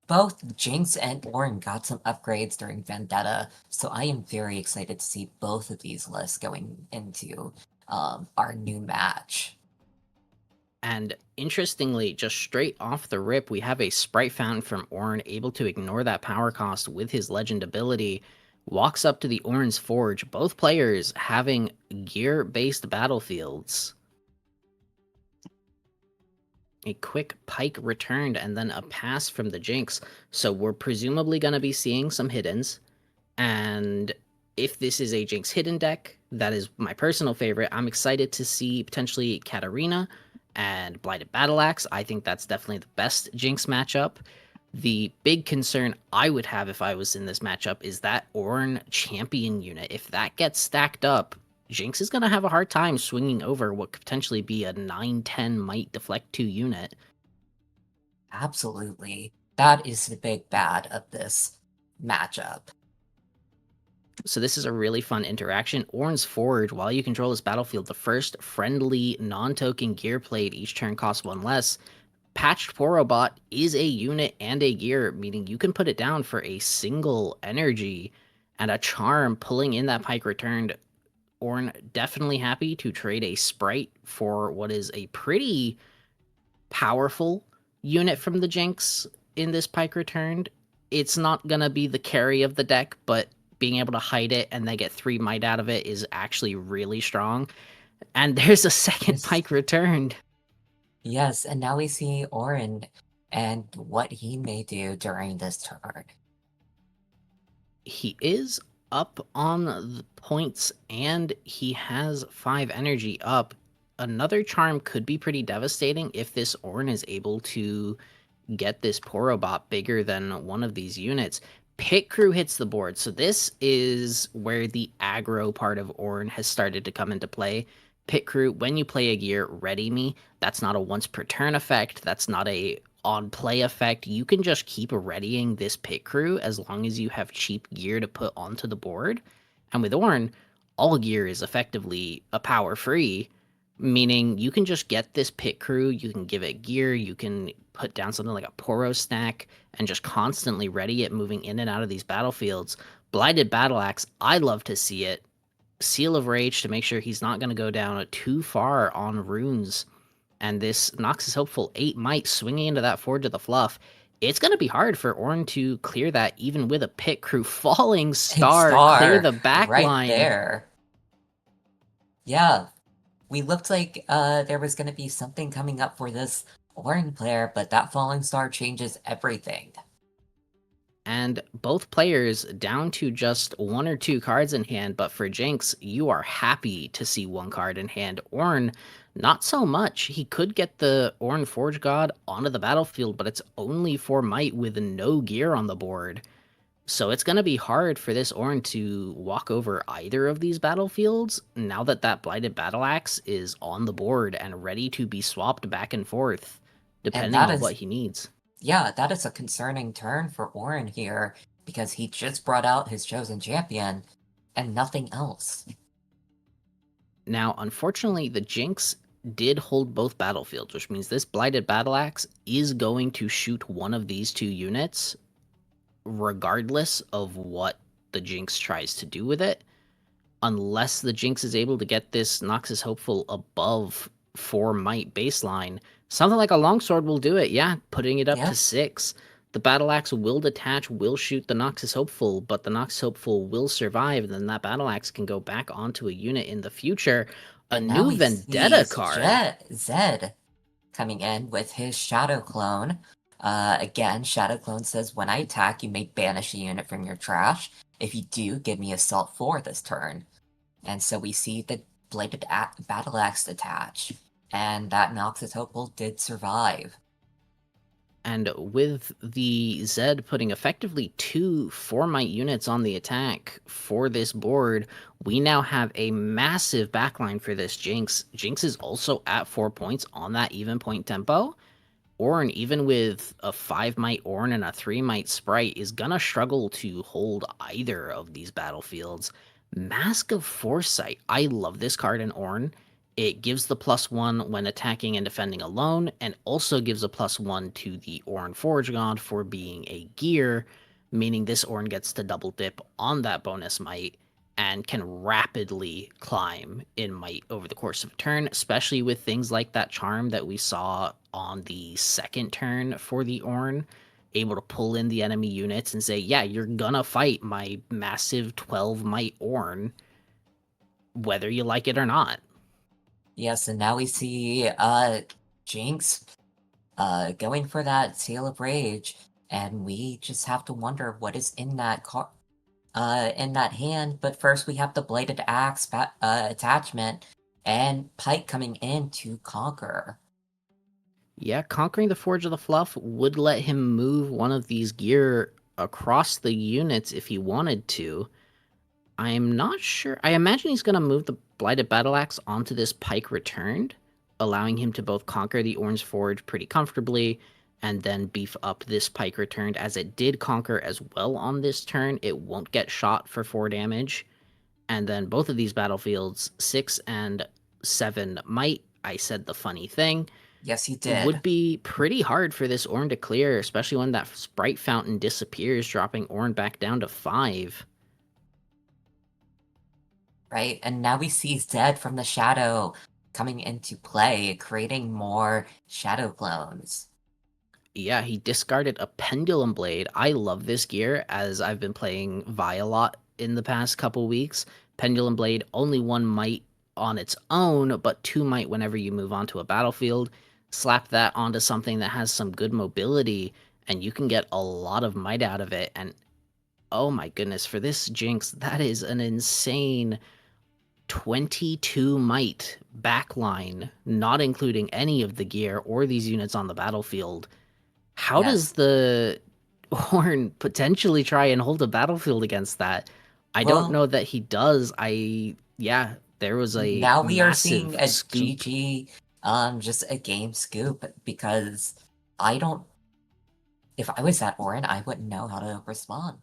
Both Jinx and Ornn got some upgrades during Vendetta, so I am very excited to see both of these lists going into our new match. And interestingly, just straight off the rip, we have a Sprite Fountain from Ornn able to ignore that power cost with his Legend ability. Walks up to the Ornn's Forge, both players having gear-based battlefields. A quick pike returned and then a pass from the Jinx. So we're presumably going to be seeing some hiddens. And if this is a Jinx hidden deck, that is my personal favorite. I'm excited to see potentially Katarina and Blighted Battle Axe. I think that's definitely the best Jinx matchup. The big concern I would have if I was in this matchup is that Ornn champion unit. If that gets stacked up, Jinx is going to have a hard time swinging over what could potentially be a 9-10 might deflect 2 unit. Absolutely. That is the big bad of this matchup. So this is a really fun interaction. Ornn's Forge, while you control this battlefield, the first friendly non-token gear played each turn costs 1 less. Patched Porobot is a unit and a gear, meaning you can put it down for a single energy and a charm pulling in that pike returned. Ornn definitely happy to trade a sprite for what is a pretty powerful unit from the Jinx in this pike returned. It's not gonna be the carry of the deck, but being able to hide it and then get 3 might out of it is actually really strong. And there's a second Yes. pike returned. Yes, and now we see Ornn and what he may do during this turn. He is up on the points and he has 5 energy up. Another charm could be pretty devastating if this Ornn is able to get this Porobot bigger than one of these units. Pit Crew hits the board, so this is where the aggro part of Ornn has started to come into play. Pit Crew, when you play a gear, ready me. That's not a once per turn effect. That's not a on play effect. You can just keep readying this Pit Crew as long as you have cheap gear to put onto the board. And with Ornn, all gear is effectively a power free, meaning you can just get this Pit Crew, you can give it gear, you can put down something like a Poro stack and just constantly ready it moving in and out of these battlefields. Blighted Battle Axe, I love to see it. Seal of Rage to make sure he's not going to go down too far on runes. And this Noxus Hopeful 8 might swinging into that Forge of the Fluff. It's going to be hard for Ornn to clear that even with a Pit Crew. Falling And Star, clear Star the back right line. there. Yeah, we looked like there was going to be something coming up for this Ornn player, but that falling star changes everything. And both players down to just 1 or 2 cards in hand, but for Jinx, you are happy to see 1 card in hand. Ornn, not so much. He could get the Ornn Forge God onto the battlefield, but it's only for might with no gear on the board. So it's going to be hard for this Ornn to walk over either of these battlefields now that that Blighted Battle Axe is on the board and ready to be swapped back and forth, And depending that on what is, he needs. yeah, that is a concerning turn for Ornn here, because he just brought out his chosen champion, and nothing else. Now, unfortunately, the Jinx did hold both battlefields, which means this Blighted Battle Axe is going to shoot one of these 2 units, regardless of what the Jinx tries to do with it, unless the Jinx is able to get this Noxus Hopeful above 4 might baseline. Something like a Longsword will do it, yeah, putting it up to Yep. 6. The Battle Axe will detach, will shoot the Noxus Hopeful, but the Noxus Hopeful will survive, and then that Battle Axe can go back onto a unit in the future. A And now new we see Vendetta card. Zed coming in with his Shadow Clone. Again, Shadow Clone says, when I attack, you may banish a unit from your trash. If you do, give me Assault 4 this turn. And so we see the Bladed Battle Axe attach. And that Noxus Hopeful did survive. And with the Zed putting effectively 2 4-might units on the attack for this board, we now have a massive backline for this Jinx. Jinx is also at 4 points on that even point tempo. Ornn, even with a 5-might Ornn and a 3-might Sprite, is gonna struggle to hold either of these battlefields. Mask of Foresight. I love this card in Ornn. It gives the +1 when attacking and defending alone, and also gives a +1 to the Ornn Forge God for being a gear, meaning this Ornn gets to double dip on that bonus might and can rapidly climb in might over the course of a turn, especially with things like that charm that we saw on the second turn for the Ornn, able to pull in the enemy units and say, yeah, you're gonna fight my massive 12 might Ornn, whether you like it or not. Yes, and now we see Jinx going for that Seal of Rage, and we just have to wonder what is in that in that hand. But first, we have the Bladed Axe attachment, and Pike coming in to conquer. Yeah, conquering the Forge of the Fluff would let him move one of these gear across the units if he wanted to. I'm not sure. I imagine he's going to move the Blighted Battle Axe onto this Pike returned, allowing him to both conquer the Ornn's Forge pretty comfortably and then beef up this Pike returned, as it did conquer as well on this turn. It won't get shot for 4 damage. And then both of these battlefields, 6 and 7 might, I said the funny thing, Yes, you would did. be pretty hard for this Ornn to clear, especially when that Sprite Fountain disappears, dropping Ornn back down to 5. Right? And now we see Zed from the shadow coming into play, creating more shadow clones. Yeah, he discarded a Pendulum Blade. I love this gear, as I've been playing Vi a lot in the past couple weeks. Pendulum Blade, only 1 might on its own, but 2 might whenever you move onto a battlefield. Slap that onto something that has some good mobility, and you can get a lot of might out of it. And oh my goodness, for this Jinx, that is an insane 22 might backline, not including any of the gear or these units on the battlefield. How does Yes. the Ornn potentially try and hold a battlefield against that? I don't Well, know that he does. Yeah, there was a now we are seeing massive a scoop. GG, just a game scoop, because I don't. If I was that Ornn, I wouldn't know how to respond.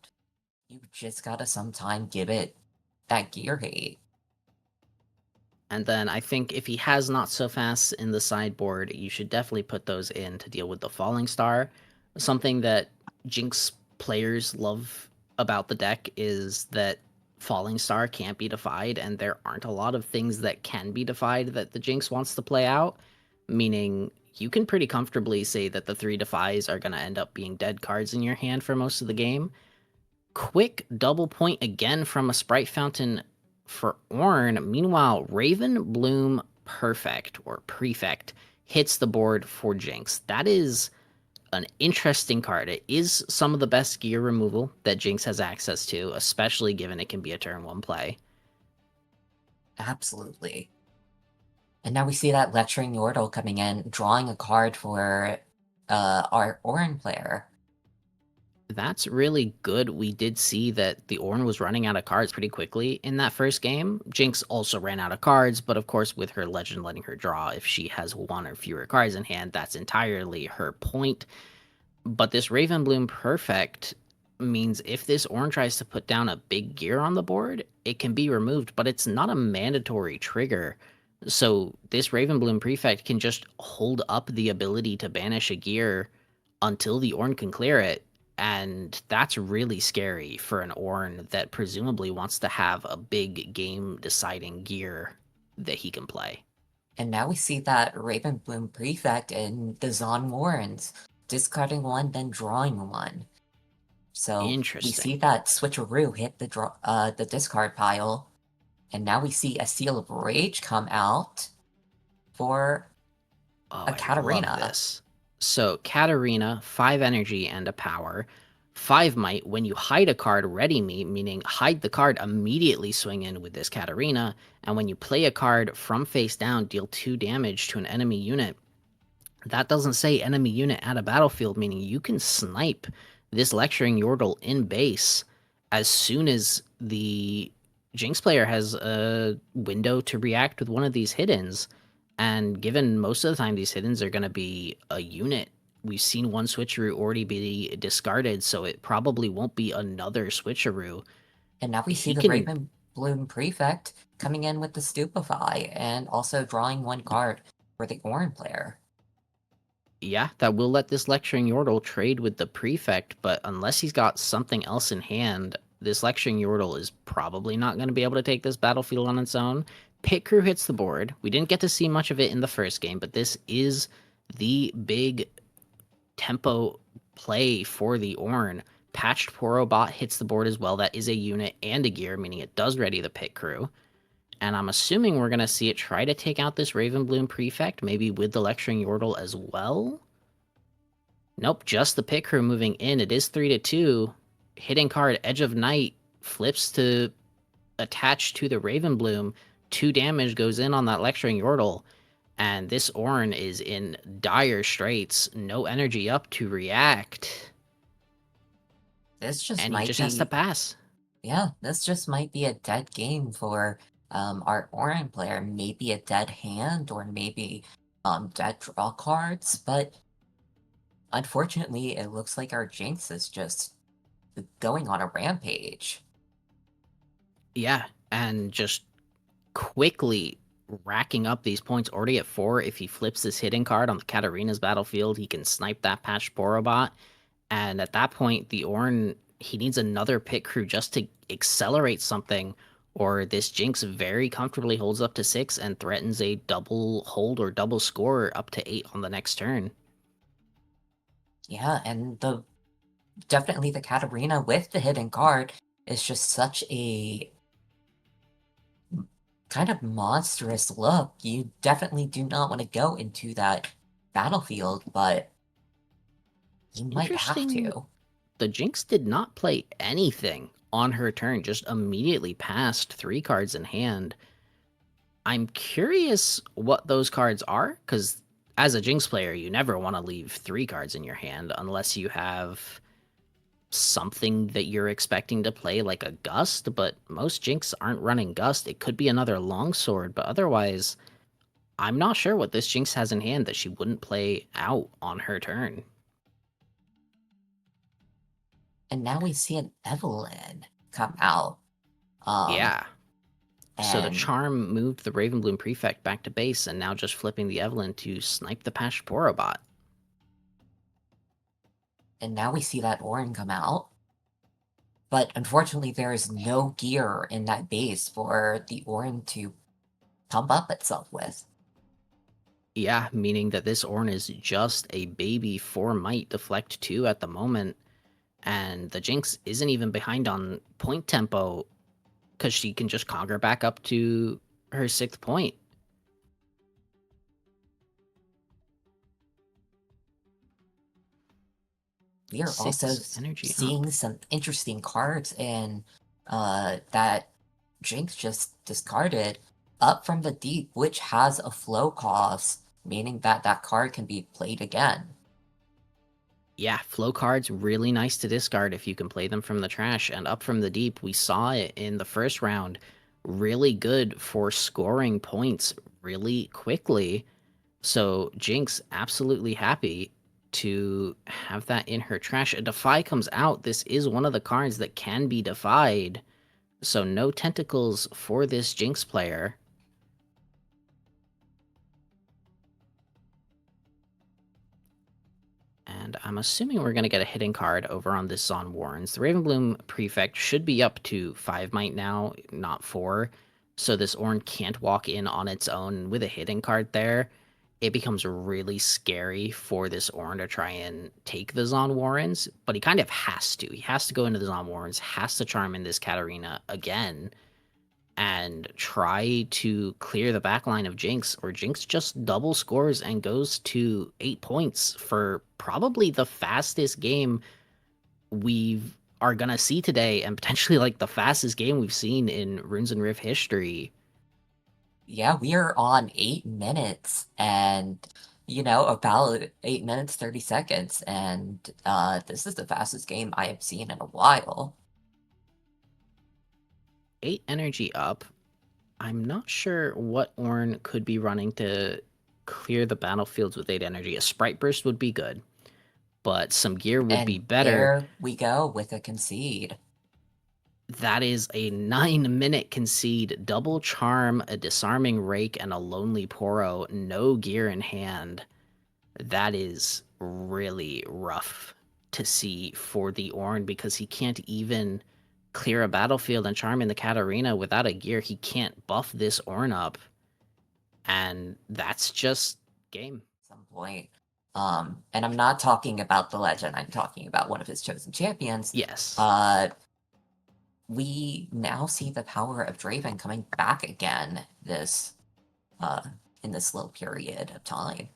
You just gotta sometime give it that gear hate. And then I think if he has not so fast in the sideboard, you should definitely put those in to deal with the Falling Star. Something that Jinx players love about the deck is that Falling Star can't be defied, and there aren't a lot of things that can be defied that the Jinx wants to play out, meaning you can pretty comfortably say that the 3 defies are going to end up being dead cards in your hand for most of the game. Quick double point again from a Sprite Fountain for Ornn. Meanwhile, Raven Bloom Perfect or Prefect hits the board for Jinx. That is an interesting card. It is some of the best gear removal that Jinx has access to, especially given it can be a turn 1 play. Absolutely. And now we see that Lecturing Yordle coming in, drawing a card for our Ornn player. That's really good. We did see that the Ornn was running out of cards pretty quickly in that first game. Jinx also ran out of cards, but of course, with her legend letting her draw, if she has 1 or fewer cards in hand, that's entirely her point. But this Ravenbloom Perfect means if this Ornn tries to put down a big gear on the board, it can be removed, but it's not a mandatory trigger. So this Ravenbloom Prefect can just hold up the ability to banish a gear until the Ornn can clear it. And that's really scary for an Ornn that presumably wants to have a big game deciding gear that he can play. And now we see that Ravenbloom Prefect in the Zon Warrens, discarding 1, then drawing 1. So we Interesting. see that switcheroo hit the discard pile, and now we see a Seal of Rage come out for Oh, a I love Katarina. this. So, Katarina, 5 energy and a power. 5 might, when you hide a card, ready me, meaning hide the card, immediately swing in with this Katarina. And when you play a card from face down, deal 2 damage to an enemy unit. That doesn't say enemy unit at a battlefield, meaning you can snipe this Lecturing Yordle in base as soon as the Jinx player has a window to react with one of these hiddens. And given most of the time these hiddens are going to be a unit, we've seen one switcheroo already be discarded, so it probably won't be another switcheroo. And now we see He the can Bloom Prefect coming in with the Stupefy and also drawing one card for the Ornn player. Yeah, that will let this Lecturing Yordle trade with the Prefect, but unless he's got something else in hand, this Lecturing Yordle is probably not going to be able to take this battlefield on its own. Pit Crew hits the board. We didn't get to see much of it in the first game, but this is the big tempo play for the Ornn. Patched Porobot hits the board as well. That is a unit and a gear, meaning it does ready the Pit Crew. And I'm assuming we're going to see it try to take out this Ravenbloom Prefect, maybe with the Lecturing Yordle as well. Nope, just the Pit Crew moving in. It is 3-2. Hitting card, Edge of Night, flips to attach to the Ravenbloom. 2 damage goes in on that Lecturing Yordle. And this Ornn is in dire straits. No energy up to react. This just And he might just has to be, pass. yeah, this just might be a dead game for our Ornn player. Maybe a dead hand or maybe dead draw cards, but unfortunately, it looks like our Jinx is just going on a rampage. Yeah, and just quickly racking up these points already at 4. If he flips this hitting card on the Katarina's battlefield, he can snipe that patched Borobot. And at that point, the Ornn, he needs another Pit Crew just to accelerate something, or this Jinx very comfortably holds up to 6 and threatens a double hold or double score up to 8 on the next turn. Yeah, and definitely the Katarina with the hidden card is just such a kind of monstrous look. You definitely do not want to go into that battlefield, but you might have Interesting, to. the Jinx did not play anything on her turn, just immediately passed 3 cards in hand. I'm curious what those cards are, because as a Jinx player, you never want to leave 3 cards in your hand unless you have something that you're expecting to play, like a Gust, but most Jinx aren't running Gust. It could be another Longsword, but otherwise, I'm not sure what this Jinx has in hand that she wouldn't play out on her turn. And now we see an Evelyn come out. Um, Yeah. So the and Charm moved the Ravenbloom Prefect back to base, and now just flipping the Evelyn to snipe the Patched Porobot. and now we see that Ornn come out. But unfortunately, there is no gear in that base for the Ornn to pump up itself with. Yeah, meaning that this Ornn is just a baby 4 might deflect 2 at the moment, and the Jinx isn't even behind on point tempo because she can just conquer back up to her 6th point. We are also 6 energy up. seeing some interesting cards in that Jinx just discarded up from the deep, which has a flow cost, meaning that that card can be played again. Yeah, flow cards really nice to discard if you can play them from the trash. And up from the deep, we saw it in the first round. Really good for scoring points really quickly. So Jinx absolutely happy to have that in her trash. A Defy comes out. This is one of the cards that can be defied. So no tentacles for this Jinx player. And I'm assuming we're going to get a hitting card over on this on Warrens. The Ravenbloom Prefect should be up to 5 might now, not 4. So this Ornn can't walk in on its own with a hitting card there. It becomes really scary for this Ornn to try and take the Zon Warrens, but he kind of has to. He has to go into the Zon Warrens, has to charm in this Katarina again, and try to clear the back line of Jinx, or Jinx just double scores and goes to 8 points for probably the fastest game we are gonna see today, and potentially like the fastest game we've seen in Runes and Rift history. Yeah, we are on 8 minutes and about 8 minutes 30 seconds, and this is the fastest game I have seen in a while. 8 energy up. I'm not sure what Ornn could be running to clear the battlefields with 8 energy. A Sprite Burst would be good, but some gear would be And better. there we go with a concede. That is a 9-minute concede, double charm, a disarming rake, and a lonely poro, no gear in hand. That is really rough to see for the Ornn because he can't even clear a battlefield and charm in the Katarina without a gear. He can't buff this Ornn up, and that's just game. Some point. And I'm not talking about the legend, I'm talking about one of his chosen champions. Yes. We now see the power of Draven coming back again this in this little period of time.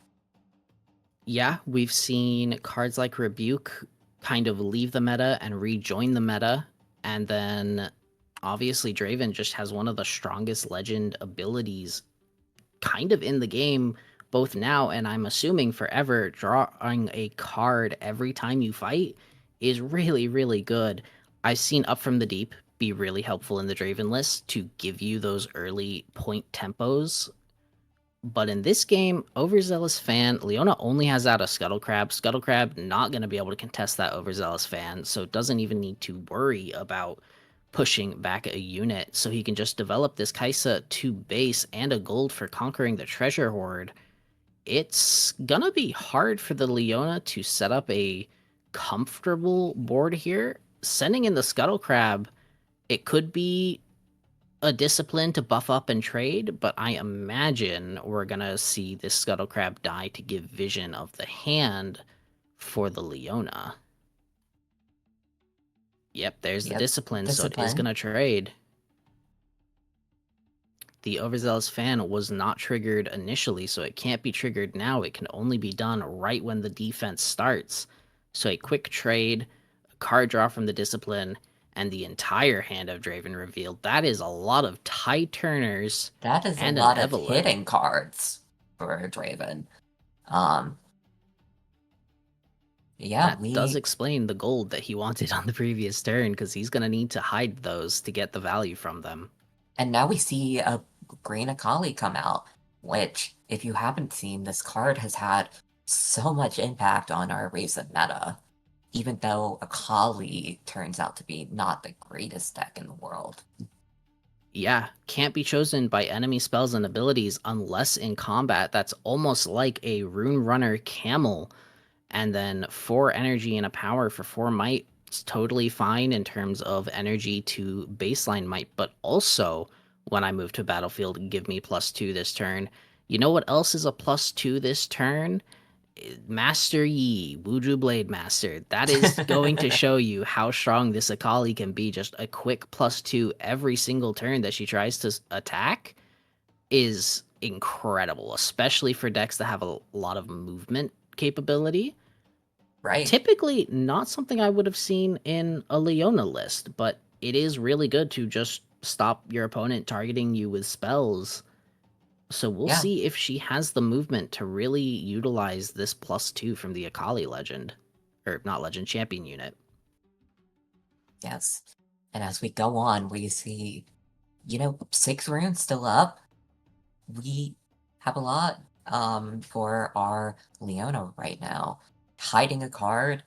Yeah, we've seen cards like Rebuke kind of leave the meta and rejoin the meta, and then obviously Draven just has one of the strongest legend abilities kind of in the game, both now and I'm assuming forever. Drawing a card every time you fight is really, really good. I've seen Up from the Deep be really helpful in the Draven list to give you those early point tempos. But in this game, Overzealous Fan, Leona only has out a Scuttlecrab. Scuttlecrab not going to be able to contest that Overzealous Fan, so doesn't even need to worry about pushing back a unit. So he can just develop this Kaisa 2 base and a gold for conquering the treasure hoard. It's gonna be hard for the Leona to set up a comfortable board here. Sending in the Scuttlecrab, it could be a discipline to buff up and trade, but I imagine we're gonna see this Scuttlecrab die to give vision of the hand for the Leona. Yep, there's the Yep, discipline, so it is discipline. gonna trade. The Overzealous Fan was not triggered initially, so it can't be triggered now. It can only be done right when the defense starts. So a quick trade, a card draw from the discipline, and the entire hand of Draven revealed. That is a lot of Tide Turners That is a and an lot of Evelyn. hitting cards for Draven. Um, yeah, That does explain the gold that he wanted on the previous turn, because he's going to need to hide those to get the value from them. and now we see a green Akali come out, which, if you haven't seen, this card has had so much impact on our recent meta, even though Akali turns out to be not the greatest deck in the world. Yeah, can't be chosen by enemy spells and abilities unless in combat. That's almost like a Rune Runner Camel. And then 4 energy and a power for 4 might. It's totally fine in terms of energy to baseline might, but also when I move to battlefield, give me +2 this turn. You know what else is a +2 this turn? Master Yi, Wuju Blade Master. That is going to show you how strong this Akali can be. Just a quick +2 every single turn that she tries to attack is incredible, especially for decks that have a lot of movement capability. Right. Typically, not something I would have seen in a Leona list, but it is really good to just stop your opponent targeting you with spells. So we'll Yeah. see if she has the movement to really utilize this +2 from the Akali legend. Or not legend, champion unit. Yes. And as we go on, we see, 6 runes still up. We have a lot for our Leona right now. Hiding a card.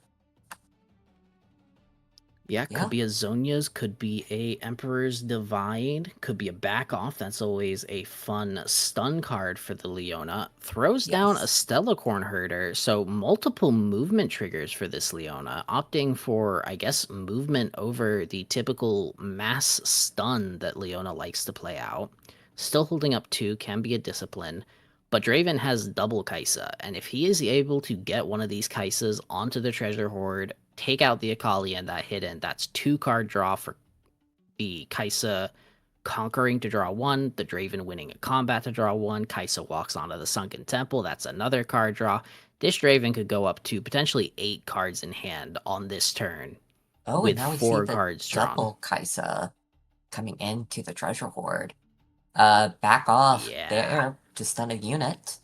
Yeah, Yeah. could be a Zonia's, could be a Emperor's Divide, could be a back off. That's always a fun stun card for the Leona. Throws down a Yes. Stellacorn Herder, so multiple movement triggers for this Leona, opting for, I guess, movement over the typical mass stun that Leona likes to play out. Still holding up 2, can be a discipline. But Draven has double Kaisa, and if he is able to get one of these Kaisas onto the treasure hoard, take out the Akali and that hidden, that's 2 card draw for the Kaisa conquering to draw 1, the Draven winning a combat to draw 1, Kaisa walks onto the Sunken Temple, that's another card draw. This Draven could go up to potentially 8 cards in hand on this turn, Oh, and with now we see 4 the cards drawn. double Kaisa coming into the treasure hoard. Back off Yeah. there to stun a unit.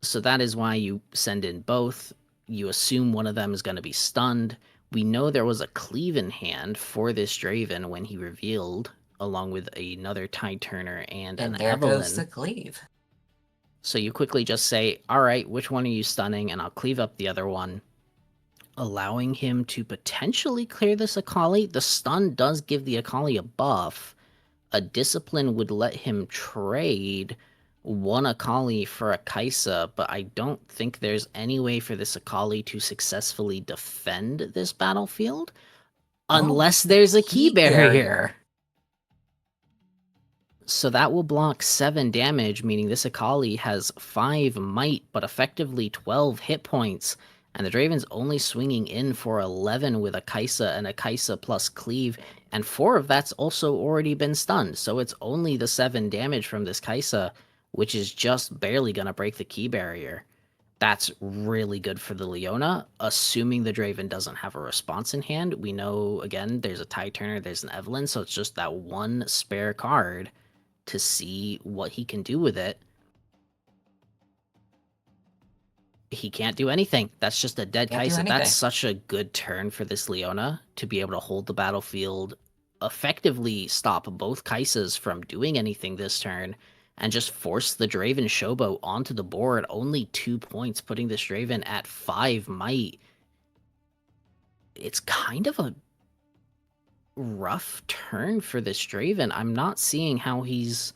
So that is why you send in both. You assume one of them is going to be stunned. We know there was a cleave in hand for this Draven when he revealed, along with another Tide Turner and And an there goes the Evelyn. cleave. So you quickly just say, all right, which one are you stunning? And I'll cleave up the other one. allowing him to potentially clear this Akali. The stun does give the Akali a buff. A discipline would let him trade one Akali for a Kaisa, but I don't think there's any way for this Akali to successfully defend this battlefield Oh, unless there's a key key barrier. barrier. So that will block 7 damage, meaning this Akali has 5 might, but effectively 12 hit points. And the Draven's only swinging in for 11 with a Kaisa and a Kaisa plus cleave. And 4 of that's also already been stunned. So it's only the 7 damage from this Kaisa, which is just barely going to break the key barrier. That's really good for the Leona, assuming the Draven doesn't have a response in hand. We know, again, there's a Tide Turner, there's an Evelynn, so it's just that one spare card to see what he can do with it. He can't do anything. That's just a dead Can't do Kaisa. That's anything. such a good turn for this Leona to be able to hold the battlefield, effectively stop both Kaisas from doing anything this turn, and just force the Draven Showboat onto the board. Only 2 points, putting this Draven at 5 might. It's kind of a rough turn for this Draven. I'm not seeing how he's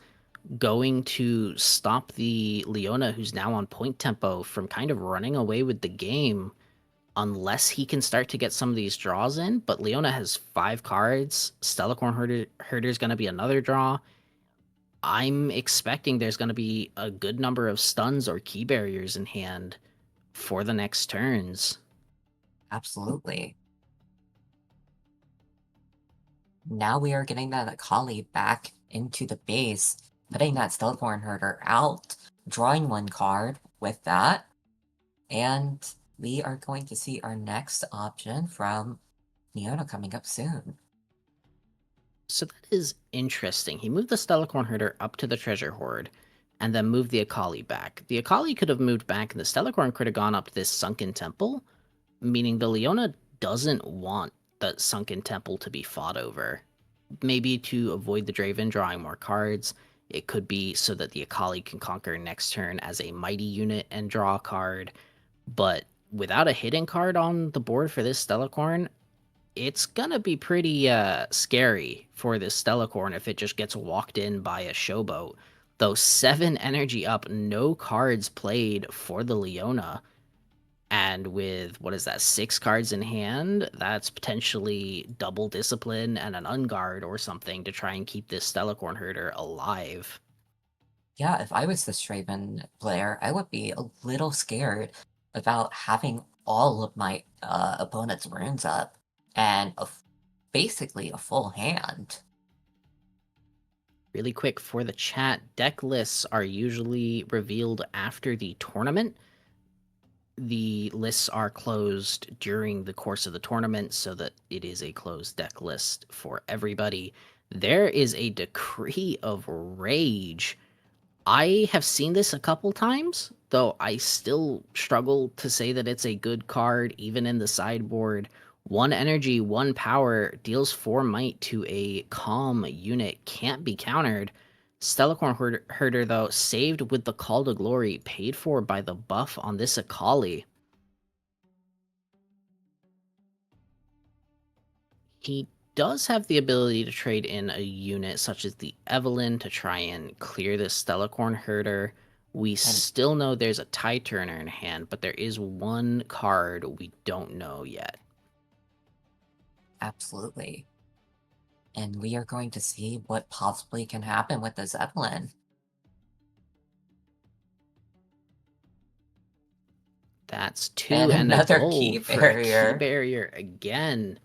going to stop the Leona, who's now on point tempo, from kind of running away with the game unless he can start to get some of these draws in. But Leona has 5 cards. Stellarcorn Herder is going to be another draw. I'm expecting there's going to be a good number of stuns or key barriers in hand for the next turns. Absolutely. Now we are getting that Akali back into the base, putting that Stealthborn Herder out, drawing one card with that, and we are going to see our next option from Leona coming up soon. So that is interesting. He moved the Stellarcorn Herder up to the Treasure Hoard, and then moved the Akali back. The Akali could have moved back, and the Stellarcorn could have gone up to this Sunken Temple, meaning the Leona doesn't want the Sunken Temple to be fought over. Maybe to avoid the Draven drawing more cards. It could be so that the Akali can conquer next turn as a mighty unit and draw a card. But without a hidden card on the board for this Stellarcorn, it's gonna be pretty scary for this Stellarcorn if it just gets walked in by a Showboat. Though 7 energy up, no cards played for the Leona. And with, what is that, 6 cards in hand, that's potentially double discipline and an unguard or something to try and keep this Stellarcorn Herder alive. Yeah, if I was this Draven player, I would be a little scared about having all of my opponent's runes up and basically a full hand. Really quick for the chat, deck lists are usually revealed after the tournament. The lists are closed during the course of the tournament so that it is a closed deck list for everybody. There is a Decree of Rage. I have seen this a couple times, though I still struggle to say that it's a good card, even in the sideboard. 1 energy, 1 power, deals 4 might to a calm unit, can't be countered. Stellarcorn Herder, though, saved with the Call to Glory, paid for by the buff on this Akali. He does have the ability to trade in a unit such as the Evelynn to try and clear this Stellarcorn Herder. We still know there's a Tide Turner in hand, but there is 1 card we don't know yet. Absolutely. And we are going to see what possibly can happen with this Evelynn. That's 2 And and a another gold key for a key barrier. barrier again.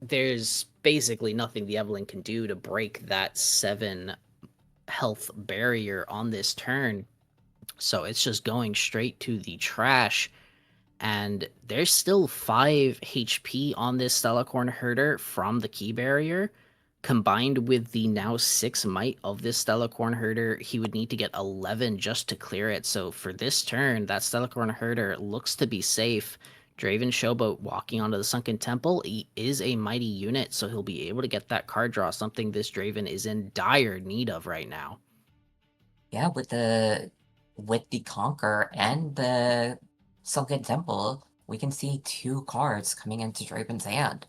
There's basically nothing the Evelynn can do to break that 7 health barrier on this turn. So it's just going straight to the trash. And there's still 5 HP on this Stellarcorn Herder from the key barrier. Combined with the now 6 might of this Stellarcorn Herder, he would need to get 11 just to clear it. So for this turn, that Stellarcorn Herder looks to be safe. Draven Showboat walking onto the Sunken Temple. He is a mighty unit, so he'll be able to get that card draw, something this Draven is in dire need of right now. Yeah, with the Conquer and the Sunken Temple, we can see 2 cards coming into Draven's hand.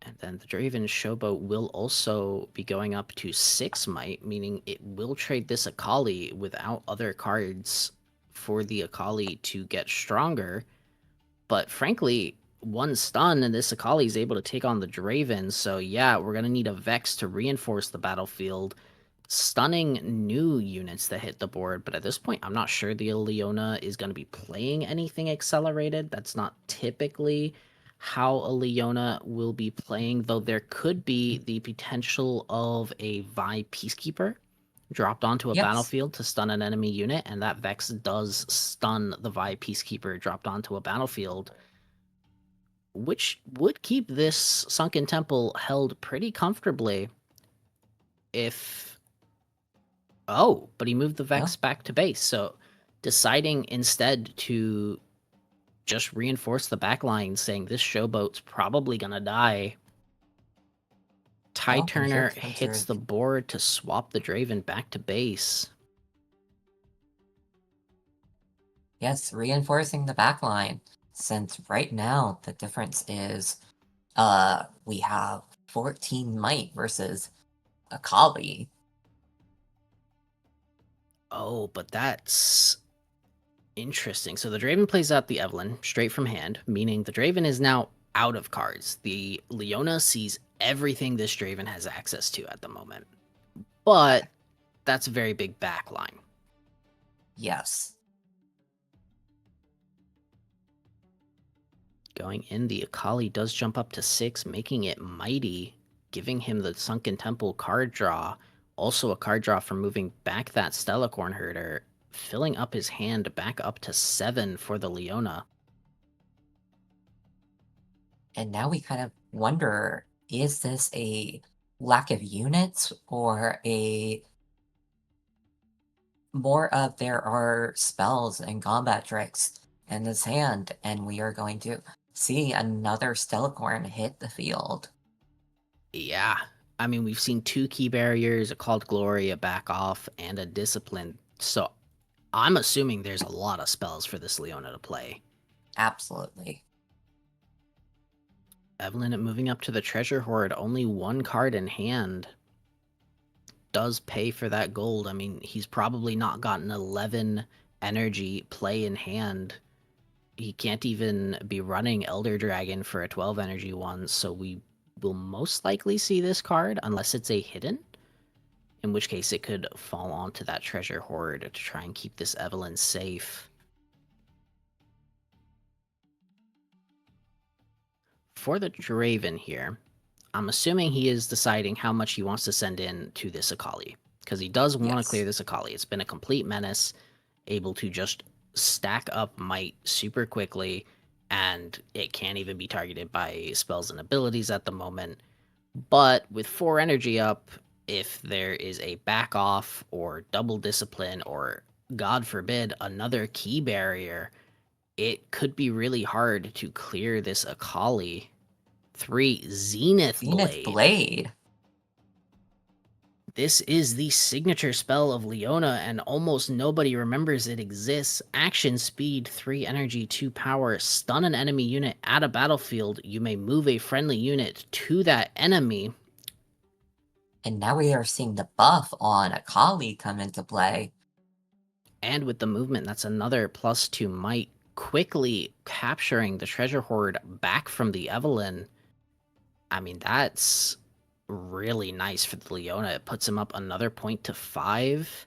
And then the Draven Showboat will also be going up to 6 might, meaning it will trade this Akali without other cards for the Akali to get stronger. But frankly, one stun and this Akali is able to take on the Draven, so yeah, we're going to need a Vex to reinforce the battlefield, stunning new units that hit the board, but at this point, I'm not sure the Leona is going to be playing anything accelerated. That's not typically how a Leona will be playing, though there could be the potential of a Vi Peacekeeper dropped onto a Yes. battlefield to stun an enemy unit, and that Vex does stun the Vi Peacekeeper dropped onto a battlefield, which would keep this Sunken Temple held pretty comfortably if... Oh, but he moved the Vex Oh, back to base, so deciding instead to just reinforce the backline, saying this Showboat's probably gonna die. Tide oh, and here Turner comes hits your... the board to swap the Draven back to base. Yes, reinforcing the backline. Since right now, the difference is, we have 14 might versus Akali. Oh, but that's interesting. So the Draven plays out the Evelyn straight from hand, meaning the Draven is now out of cards. The Leona sees everything this Draven has access to at the moment. But that's a very big backline. Yes. Going in, the Akali does jump up to 6, making it mighty, giving him the Sunken Temple card draw. Also a card draw for moving back that Stellacorn Herder, filling up his hand back up to 7 for the Leona. And now we kind of wonder, is this a lack of units or a more of there are spells and combat tricks in this hand, and we are going to see another Stellacorn hit the field. Yeah. I mean, we've seen 2 key barriers, a Called Glory, a Back Off, and a Discipline. So I'm assuming there's a lot of spells for this Leona to play. Absolutely. Evelyn moving up to the Treasure Hoard, only 1 card in hand. Does pay for that gold. I mean, he's probably not gotten 11 energy play in hand. He can't even be running Elder Dragon for a 12 energy one, so we will most likely see this card unless it's a hidden, in which case it could fall onto that Treasure Hoard to try and keep this Evelyn safe. For the Draven here, I'm assuming he is deciding how much he wants to send in to this Akali, because he does want to clear Yes. this Akali. It's been a complete menace, able to just stack up might super quickly, and it can't even be targeted by spells and abilities at the moment. But with 4 energy up, if there is a back off or double discipline or, God forbid, another key barrier, it could be really hard to clear this Akali. 3 Zenith Zenith Blade. Blade. This is the signature spell of Leona, and almost nobody remembers it exists. Action speed, 3 energy, 2 power, stun an enemy unit at a battlefield. You may move a friendly unit to that enemy. And now we are seeing the buff on Akali come into play. And with the movement, that's another +2 might, quickly capturing the Treasure Hoard back from the Evelyn. I mean, that's really nice for the Leona. It puts him up another point to 5.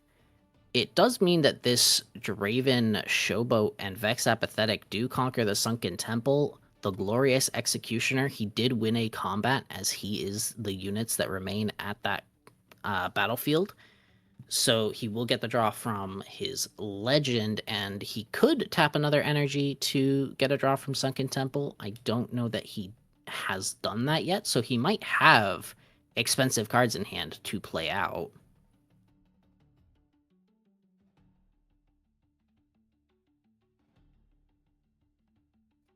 It does mean that this Draven, Showboat, and Vex Apathetic do conquer the Sunken Temple. The Glorious Executioner, he did win a combat, as he is the units that remain at that battlefield. So he will get the draw from his Legend, and he could tap another energy to get a draw from Sunken Temple. I don't know that he has done that yet, so he might have expensive cards in hand to play out.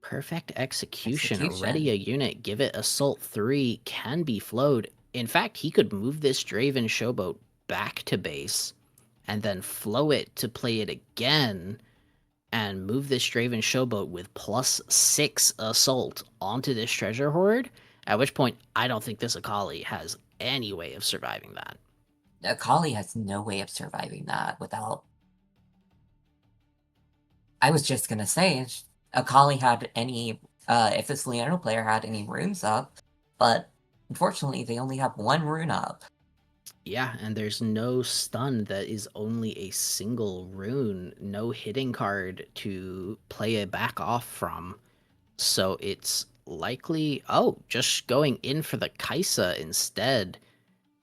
Perfect execution. Ready a unit, give it Assault 3, can be flowed. In fact, he could move this Draven Showboat back to base and then flow it to play it again. and move this Draven Showboat with +6 assault onto this treasure hoard, at which point I don't think this Akali has any way of surviving that. Akali has no way of surviving that without... I was just gonna say, if Akali had any... if this Leona player had any runes up, but unfortunately they only have one rune up. Yeah, and there's no stun that is only a single rune, no hitting card to play it back off from. So it's likely, oh, just going in for the Kaisa instead.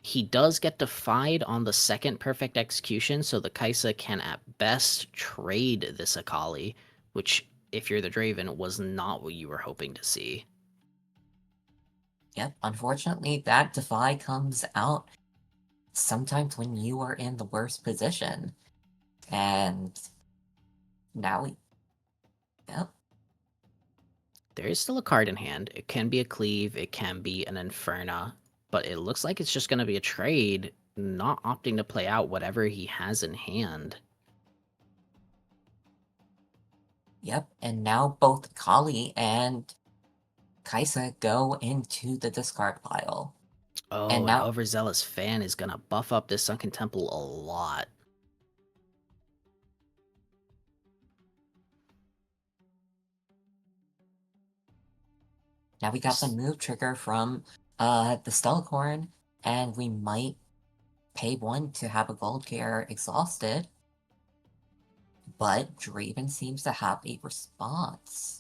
He does get defied on the second perfect execution, so the Kaisa can at best trade this Akali, which, if you're the Draven, was not what you were hoping to see. Yep, unfortunately that defy comes out sometimes when you are in the worst position. And now we... Yep. There is still a card in hand. It can be a Cleave, it can be an Inferna, but it looks like it's just going to be a trade, not opting to play out whatever he has in hand. Yep, and now both Kali and Kaisa go into the discard pile. And Oh, an now... Overzealous Fan is going to buff up this Sunken Temple a lot. Now we got the move trigger from the Stellacorn, and we might pay 1 to have a gold gear exhausted. But Draven seems to have a response.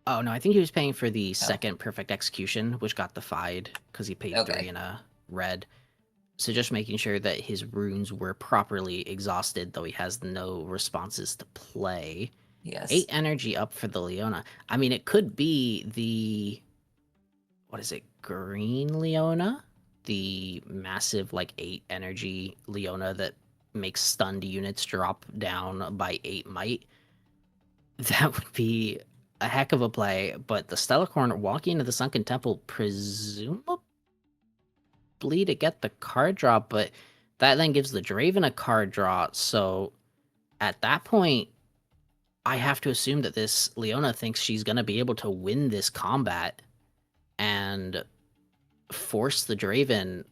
Oh, no, I think he was paying for the second perfect execution, which got defied because he paid 3 in a red. So just making sure that his runes were properly exhausted, though he has no responses to play. Yes. 8 energy up for the Leona. I mean, it could be the... what is it? Green Leona? The massive, 8 energy Leona that makes stunned units drop down by 8 might. That would be a heck of a play, but the Stellacorn walking into the Sunken Temple, presumably to get the card draw, but that then gives the Draven a card draw, so at that point, I have to assume that this Leona thinks she's going to be able to win this combat and force the Draven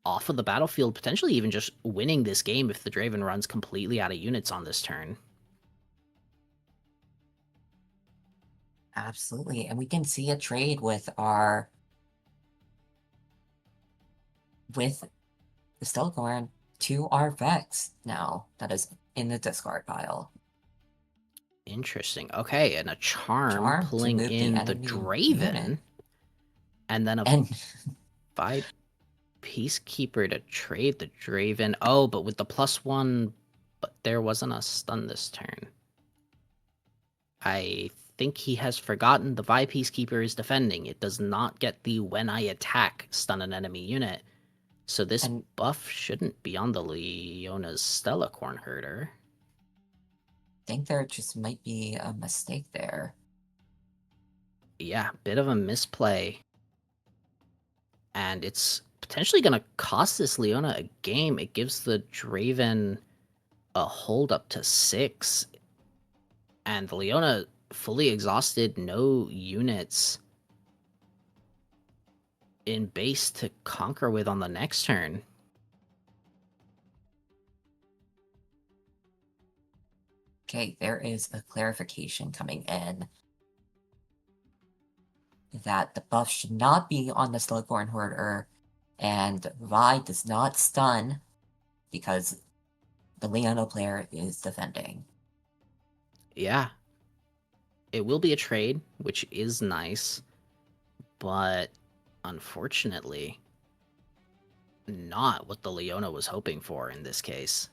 off of the battlefield, potentially even just winning this game if the Draven runs completely out of units on this turn. Absolutely, and we can see a trade with our... with the Stellacorn to our Vex now, that is in the discard pile. Interesting. Okay, and a charm pulling in the Draven, unit. and then a Vi Peacekeeper to trade the Draven. Oh, but with the +1, but there wasn't a stun this turn. I think he has forgotten the Vi Peacekeeper is defending. It does not get the when I attack stun an enemy unit. So this buff shouldn't be on the Leona's Stellacorn Herder. I think there just might be a mistake there. Yeah, bit of a misplay. And it's potentially going to cost this Leona a game. It gives the Draven a hold up to 6. And the Leona fully exhausted, no units in base to conquer with on the next turn. Okay, there is a clarification coming in that the buff should not be on the Stellacorn Hoarder, and Vi does not stun because the Leona player is defending. Yeah. It will be a trade, which is nice, but unfortunately, not what the Leona was hoping for in this case.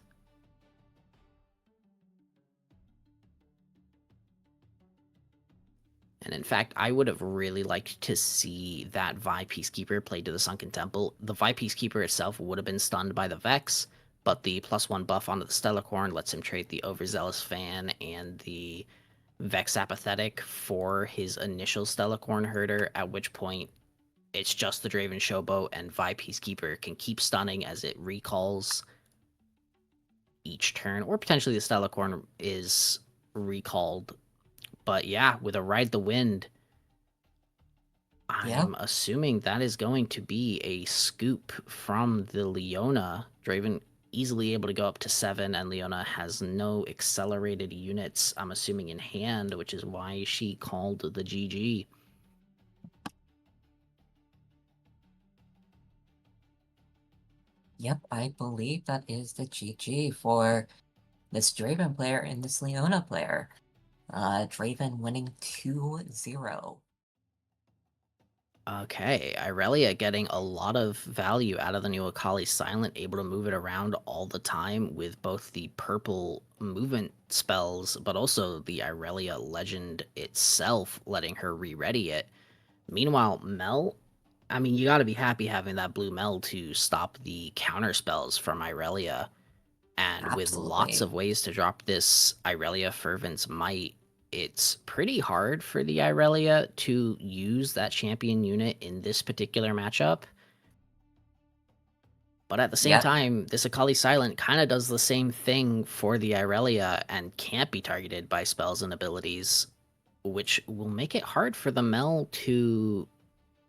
And in fact, I would have really liked to see that Vi Peacekeeper played to the Sunken Temple. The Vi Peacekeeper itself would have been stunned by the Vex, but the +1 buff onto the Stellacorn lets him trade the Overzealous Fan and the Vex Apathetic for his initial Stellacorn Herder, at which point it's just the Draven Showboat and Vi Peacekeeper can keep stunning as it recalls each turn, or potentially the Stellacorn is recalled. But yeah, with a Ride the Wind, Yep. I'm assuming that is going to be a scoop from the Leona. Draven easily able to go up to 7, and Leona has no accelerated units, I'm assuming, in hand, which is why she called the GG. Yep, I believe that is the GG for this Draven player and this Leona player. Draven winning 2-0. Okay, Irelia getting a lot of value out of the new Akali Silent, able to move it around all the time with both the purple movement spells, but also the Irelia legend itself, letting her re-ready it. Meanwhile, Mel, I mean, you gotta be happy having that blue Mel to stop the counter spells from Irelia. And with lots Absolutely. of ways to drop this Irelia Fervent's Might, it's pretty hard for the Irelia to use that champion unit in this particular matchup. But at the same Yep, time, this Akali Silent kind of does the same thing for the Irelia and can't be targeted by spells and abilities, which will make it hard for the Mel to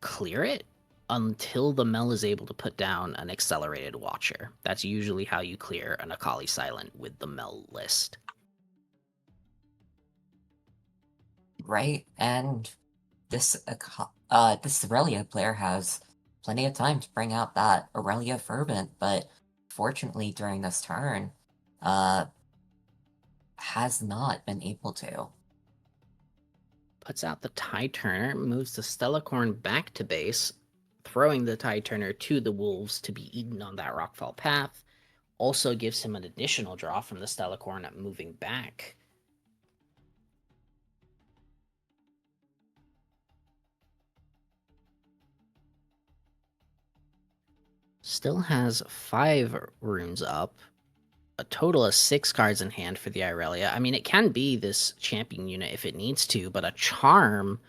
clear it until the Mel is able to put down an accelerated Watcher. That's usually how you clear an Akali Silent with the Mel list. right? And this Irelia player has plenty of time to bring out that Irelia Fervent, but fortunately during this turn, uh, has not been able to. Puts out the Tide Turner, moves the Stellacorn back to base, throwing the Tide Turner to the Wolves to be eaten on that Rockfall path. Also gives him an additional draw from the Stellacorn at moving back. Still has 5 runes up, a total of 6 cards in hand for the Irelia. I mean, it can be this champion unit if it needs to, but a Charm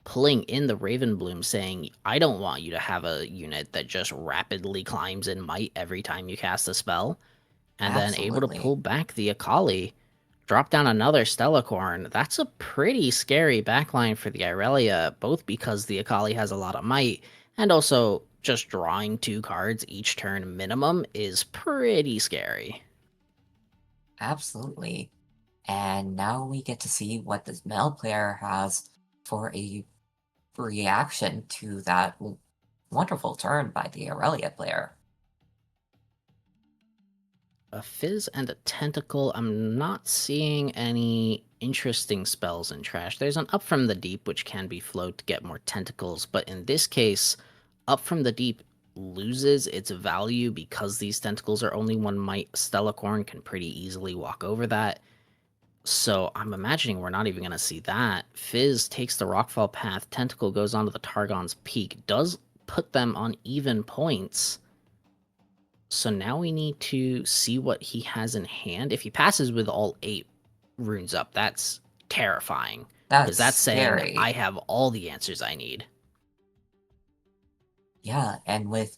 pulling in the Ravenbloom saying, I don't want you to have a unit that just rapidly climbs in might every time you cast a spell, and then able to pull Absolutely. back the Akali, drop down another Stellacorn. That's a pretty scary backline for the Irelia, both because the Akali has a lot of might, and also just drawing 2 cards each turn minimum is pretty scary. Absolutely. And now we get to see what this Mel player has for a reaction to that wonderful turn by the Irelia player. A Fizz and a Tentacle. I'm not seeing any interesting spells in Trash. There's an Up from the Deep, which can be flowed to get more tentacles, but in this case, Up from the Deep loses its value because these tentacles are only 1 might. Stellacorn can pretty easily walk over that. So I'm imagining we're not even going to see that. Fizz takes the Rockfall path, Tentacle goes onto the Targon's Peak, does put them on even points. So now we need to see what he has in hand. If he passes with all 8 runes up, that's terrifying. Because That's that's saying I scary. have all the answers I need. Yeah, and with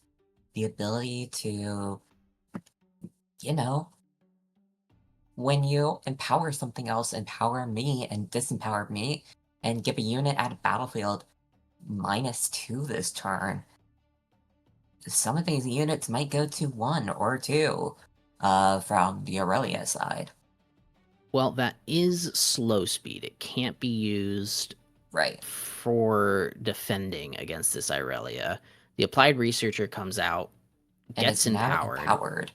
the ability to, you know, when you empower something else, empower me and disempower me, and give a unit at a battlefield -2 this turn, some of these units might go to 1 or 2 from the Irelia side. Well, that is slow speed. It can't be used Right. for defending against this Irelia. The Applied Researcher comes out, And gets it's now empowered, empowered.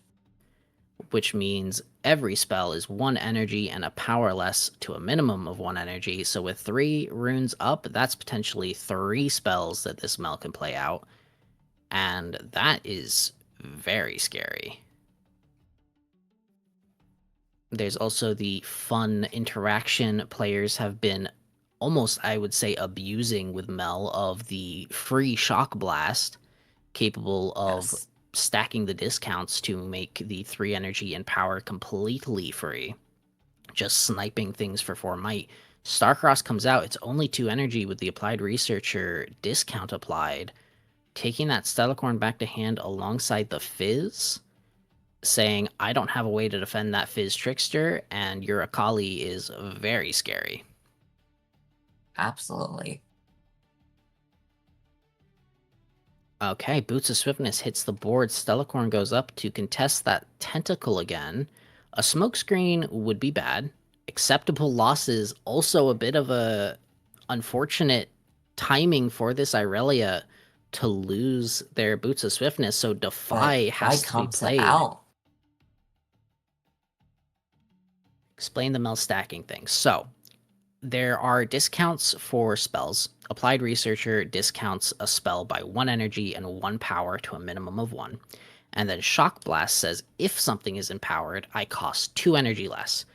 which means every spell is 1 energy and a power less to a minimum of 1 energy. So with 3 runes up, that's potentially 3 spells that this Mel can play out. And that is very scary. There's also the fun interaction players have been almost, I would say, abusing with Mel of the free Shock Blast, capable of Yes. stacking the discounts to make the 3 energy and power completely free. Just sniping things for 4 might. Starcross comes out, it's only 2 energy with the Applied Researcher discount applied. Taking that Stellacorn back to hand alongside the Fizz, saying, I don't have a way to defend that Fizz Trickster, and your Akali is very scary. Absolutely. Okay, Boots of Swiftness hits the board. Stellacorn goes up to contest that Tentacle again. A smokescreen would be bad. Acceptable losses, also a bit of a unfortunate timing for this Irelia to lose their Boots of Swiftness, so But Defy Fi has to be comes played. out. Explain the Mel stacking thing. So, there are discounts for spells. Applied Researcher discounts a spell by 1 energy and 1 power to a minimum of 1. And then Shock Blast says if something is empowered, I cost 2 energy less.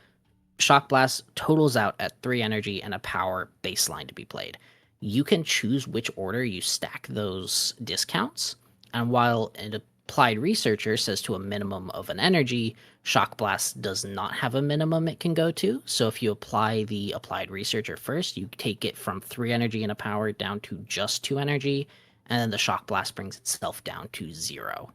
Shock Blast totals out at 3 energy and a power baseline to be played. You can choose which order you stack those discounts. And while an Applied Researcher says to a minimum of an energy, Shock Blast does not have a minimum it can go to. So if you apply the Applied Researcher first, you take it from 3 energy and a power down to just 2 energy, and then the Shock Blast brings itself down to 0.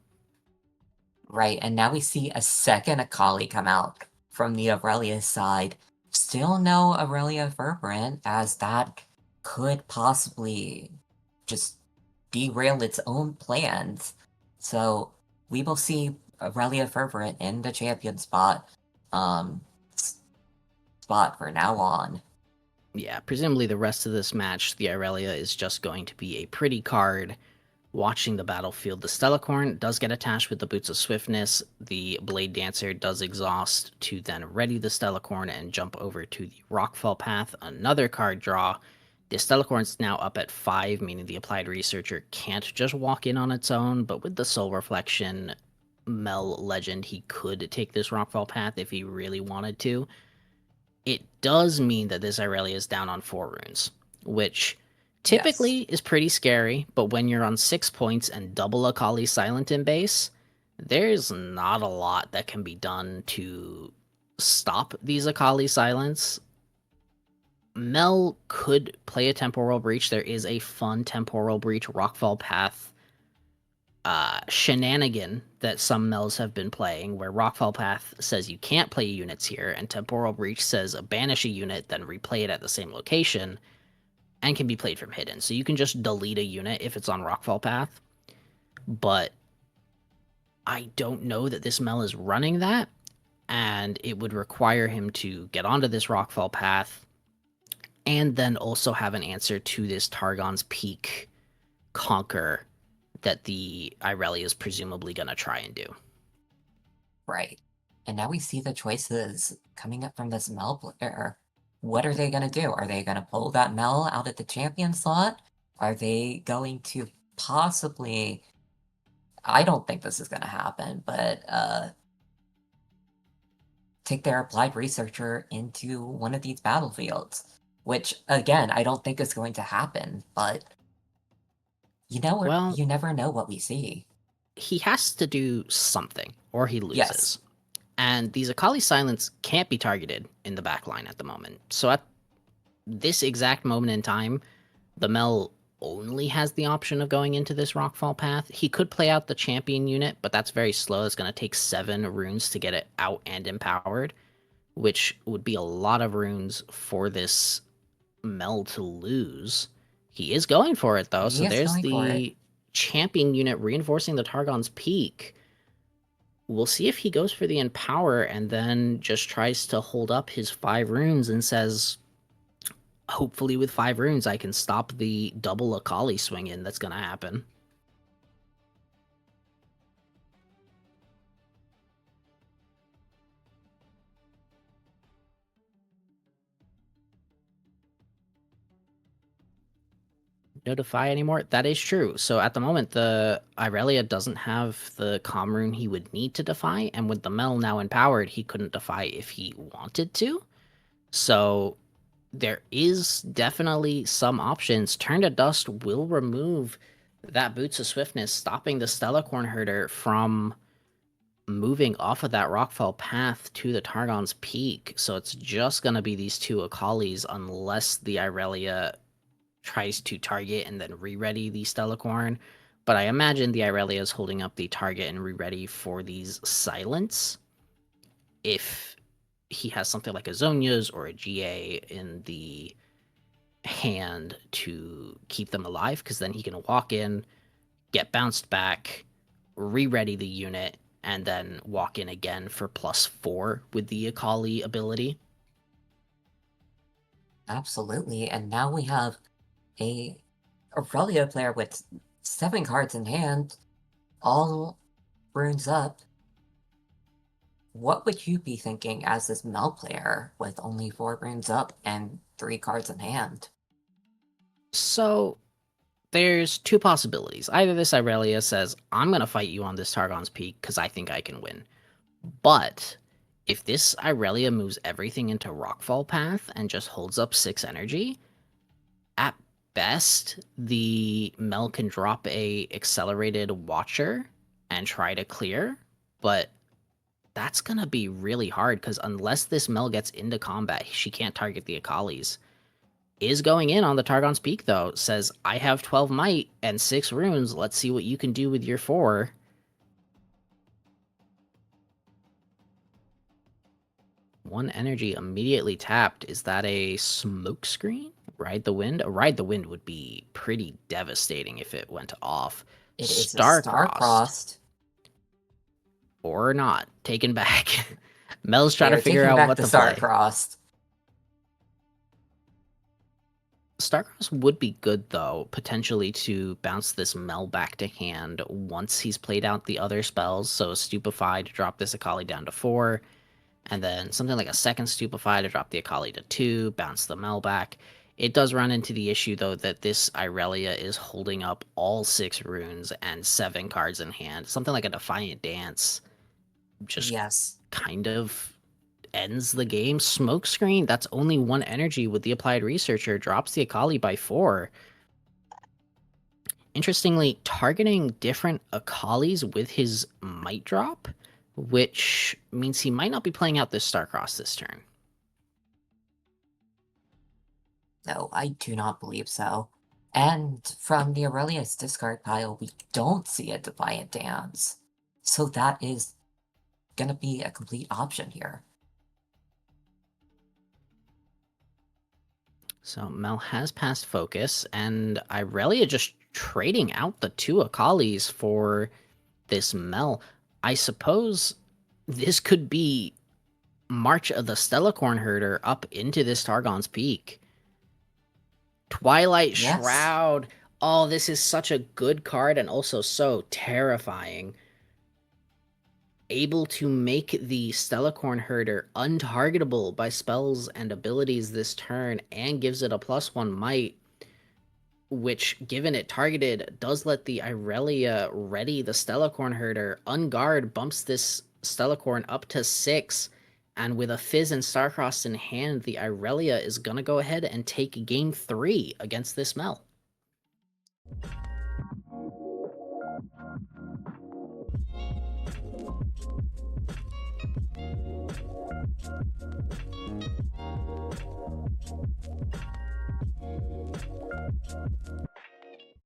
Right, and now we see a second Akali come out from the Irelia side. Still no Irelia Fervent, as that could possibly just derail its own plans. So we will see Irelia Fervent in the champion um, spot for now on. Yeah, presumably the rest of this match, the Irelia is just going to be a pretty card watching the battlefield. The Stellacorn does get attached with the Boots of Swiftness. The Blade Dancer does exhaust to then ready the Stellacorn and jump over to the Rockfall Path. Another card draw. The Stellacorn's now up at 5, meaning the Applied Researcher can't just walk in on its own, but with the Soul Reflection Mel Legend, he could take this Rockfall Path if he really wanted to. It does mean that this Irelia is down on 4 runes, which typically is pretty scary, but when you're on 6 points and double Akali Silent in base, there's not a lot that can be done to stop these Akali Silents. Mel could play a Temporal Breach. There is a fun Temporal Breach Rockfall Path shenanigan that some Mels have been playing, where Rockfall Path says you can't play units here, and Temporal Breach says banish a unit, then replay it at the same location, and can be played from hidden. So you can just delete a unit if it's on Rockfall Path. But I don't know that this Mel is running that, and it would require him to get onto this Rockfall Path, and then also have an answer to this Targon's Peak Conquer that the Irelia is presumably going to try and do. Right. And now we see the choices coming up from this Mel player. What are they going to do? Are they going to pull that Mel out at the champion slot? Are they going to possibly... I don't think this is going to happen, but take their Applied Researcher into one of these battlefields. Which, again, I don't think is going to happen, but Well, you never know what we see. he has to do something, or he loses. Yes. And these Akali Silence can't be targeted in the backline at the moment. So at this exact moment in time, the Mel only has the option of going into this Rockfall Path. He could play out the champion unit, but that's very slow. It's going to take 7 runes to get it out and empowered, which would be a lot of runes for this Mel to lose. He is going for it, though, He so is there's going for it. the champion unit reinforcing the Targon's Peak. We'll see if he goes for the Empower and then just tries to hold up his 5 runes and says, hopefully with 5 runes I can stop the double Akali swing in that's going to happen. Notify anymore? That is true. So at the moment, the Irelia doesn't have the comm rune he would need to defy, and with the Mel now empowered, he couldn't defy if he wanted to. So there is definitely some options. Turn to Dust will remove that Boots of Swiftness, stopping the Stellacorn Herder from moving off of that Rockfall path to the Targon's Peak. So it's just going to be these 2 Akalis unless the Irelia tries to target and then re-ready the Stellacorn, But I imagine the Irelia is holding up the target and ready for these silence. If he has something like a Zonia's or a GA in the hand to keep them alive, because then he can walk in, get bounced back, re-ready the unit, and then walk in again for +4 with the Akali ability. Absolutely, and now we have a Irelia player with 7 cards in hand, all runes up. What would you be thinking as this Mel player with only 4 runes up and 3 cards in hand? So there's two possibilities. Either this Irelia says, I'm going to fight you on this Targon's Peak because I think I can win. But if this Irelia moves everything into Rockfall Path and just holds up 6 energy, at best, the Mel can drop a accelerated Watcher and try to clear, but that's going to be really hard because unless this Mel gets into combat, she can't target the Akalis. Is going in on the Targon's Peak, though. Says, I have 12 might and 6 runes. Let's see what you can do with your 4. One energy immediately tapped. Is that a smoke screen? Ride the Wind? A Ride the Wind would be pretty devastating if it went off. It is a Star-crossed. star-crossed. Or not. Taken back. Mel's They trying to are figure taking out back what the to play. star-crossed. Starcross would be good, though, potentially to bounce this Mel back to hand once he's played out the other spells. So Stupefy to drop this Akali down to 4, and then something like a second Stupefy to drop the Akali to 2, bounce the Mel back. It does run into the issue, though, that this Irelia is holding up all 6 runes and 7 cards in hand. Something like a Defiant Dance just Yes. kind of ends the game. Smokescreen, that's only 1 energy with the Applied Researcher, drops the Akali by 4. Interestingly, targeting different Akalis with his Might Drop, which means he might not be playing out this Starcross this turn. No, I do not believe so. And from the Aurelius discard pile, we don't see a Defiant Dance. So that is gonna be a complete option here. So Mel has passed focus, and Irelia just trading out the 2 Akalis for this Mel. I suppose this could be March of the Stellacorn Herder up into this Targon's Peak. Twilight Yes. Shroud. Oh, this is such a good card and also so terrifying. Able to make the Stellacorn Herder untargetable by spells and abilities this turn and gives it a +1 might, which, given it targeted, does let the Irelia ready the Stellacorn Herder. Unguard bumps this Stellacorn up to 6, and with a Fizz and Starcrossed in hand, the Irelia is going to go ahead and take game 3 against this Mel.